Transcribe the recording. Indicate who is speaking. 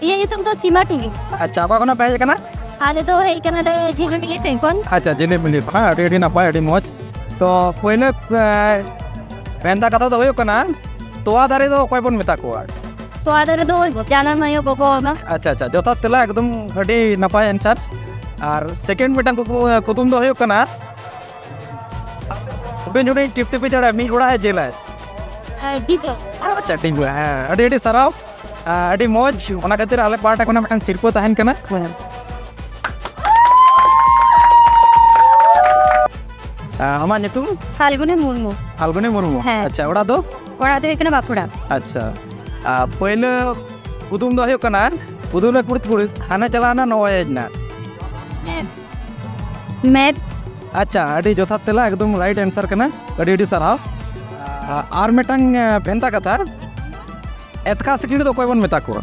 Speaker 1: ᱤᱧᱟᱹᱜ ᱧᱩᱛᱩᱢ ᱫᱚ ᱥᱤᱢᱟ ᱴᱩᱰᱩ᱾
Speaker 2: ᱟᱪᱪᱷᱟ ᱚᱠᱟ ᱠᱷᱚᱱᱟᱜ ᱯᱮ ᱦᱮᱡ ᱟᱠᱟᱱᱟ?
Speaker 1: ᱟᱞᱮ ᱫᱚ ᱦᱮᱡ ᱠᱟᱱᱟᱞᱮ ᱡᱷᱤᱞᱤᱢᱤᱞᱤ ᱥᱮᱫ ᱠᱷᱚᱱ᱾
Speaker 2: ᱟᱪᱪᱷᱟ ᱡᱷᱤᱞᱤᱢᱤᱞᱤ ᱠᱷᱚᱱ ᱟᱹᱰᱤ ᱱᱟᱯᱟᱭ ᱟᱹᱰᱤ ᱢᱚᱡᱽ ᱛᱚ ᱯᱳᱭᱞᱳ ᱵᱷᱮᱱᱛᱟ ᱠᱟᱛᱷᱟ ᱫᱚ ᱦᱩᱭᱩᱜ ᱠᱟᱱᱟ ᱛᱚᱣᱟ ᱫᱟᱨᱮ ᱫᱚ ᱚᱠᱚᱭ ᱵᱚᱱ ᱢᱮᱛᱟ ᱠᱚᱣᱟ?
Speaker 1: ᱛᱚᱣᱟ ᱫᱟᱨᱮ ᱫᱚ ᱡᱟᱱᱟᱢ ᱟᱭᱳ ᱜᱚᱜᱚ ᱵᱟᱵᱟ᱾
Speaker 2: ᱟᱪᱪᱷᱟ ᱟᱪᱪᱷᱟ ᱡᱚᱛᱷᱟᱛ ᱛᱮᱞᱟ ᱮᱠᱫᱚᱢ ᱟᱹᱰᱤ ᱱᱟᱯᱟᱭ ᱮᱱᱥᱟᱨ ᱟᱨ ᱥᱮᱠᱮন্ড ᱢᱤᱫᱴᱟᱝ ᱠᱩᱫᱩᱢ ᱫᱚ ᱦᱩᱭᱩᱜ ᱠᱟᱱᱟ ᱦᱩᱰᱤᱧ ᱦᱩᱰᱤᱧ ᱴᱤᱯᱴᱤᱯᱤ ᱪᱮᱬᱮ ᱢᱤᱫ ᱚᱲᱟᱜ ᱮ ᱡᱮᱞᱟᱭ?
Speaker 1: ᱰᱤᱵᱟᱹ᱾
Speaker 2: ᱟᱪᱪᱷᱟ ᱴᱷᱤᱠ ᱜᱮᱭᱟ ᱦᱮᱸ ᱟᱹᱰᱤ ᱥᱟᱨᱦᱟᱣ ᱟᱹᱰᱤ ᱢᱚᱡᱽ ᱚᱱᱟ ᱠᱷᱟᱹᱛᱤᱨ ᱟᱞᱮ ᱯᱟᱦᱴᱟ ᱠᱷᱚᱱᱟᱜ ᱢᱤᱫᱴᱟᱝ ᱥᱤᱨᱯᱟᱹ ᱛᱟᱦᱮᱱ ᱠᱟᱱᱟ᱾ ᱟᱢᱟᱜ ᱧᱩᱛᱩᱢ?
Speaker 1: ᱯᱷᱟᱞᱜᱩᱱᱤ ᱢᱩᱨᱢᱩ᱾
Speaker 2: ᱯᱷᱟᱞᱜᱩᱱᱤ ᱢᱩᱨᱢᱩ
Speaker 1: ᱦᱮᱸ।
Speaker 2: ᱟᱪᱪᱷᱟ ᱚᱲᱟᱜ ᱫᱚ?
Speaker 1: ᱚᱲᱟᱜ ᱫᱚ ᱦᱩᱭᱩᱜ ᱠᱟᱱᱟ ᱵᱟᱸᱠᱩᱲᱟ।
Speaker 2: ᱟᱪᱪᱷᱟ ᱯᱳᱭᱞᱳ ᱠᱩᱫᱩᱢ ᱫᱚ ᱦᱩᱭᱩᱜ ᱠᱟᱱᱟ ᱠᱩᱫᱩᱢ ᱨᱮ ᱠᱩᱲᱤᱫ ᱠᱩᱲᱤᱫ ᱦᱟᱱᱮ ᱪᱟᱞᱟᱣᱱᱟ ᱱᱚᱜᱼᱚᱭ ᱦᱮᱡ ᱮᱱᱟ।
Speaker 1: ᱢᱮᱫ।
Speaker 2: ᱟᱪᱪᱷᱟ ᱟᱹᱰᱤ ᱡᱚᱛᱷᱟᱛ ᱛᱮᱞᱟ ᱮᱠᱫᱚᱢ ᱨᱟᱭᱤᱴ ᱚ্যান্সার ᱠᱟᱱᱟ ᱟᱹᱰᱤ ᱥᱟᱨᱦᱟᱣ। ᱟᱨ ᱢᱤᱫᱴᱟᱝ ᱵᱷᱮᱱᱛᱟ ᱠᱟᱛᱷᱟ ᱮᱛᱠᱟ ᱥᱤᱠᱲᱤ ᱫᱚ ᱚᱠᱚᱭ ᱵᱚᱱ ᱢᱮᱛᱟ ᱠᱚᱣᱟ?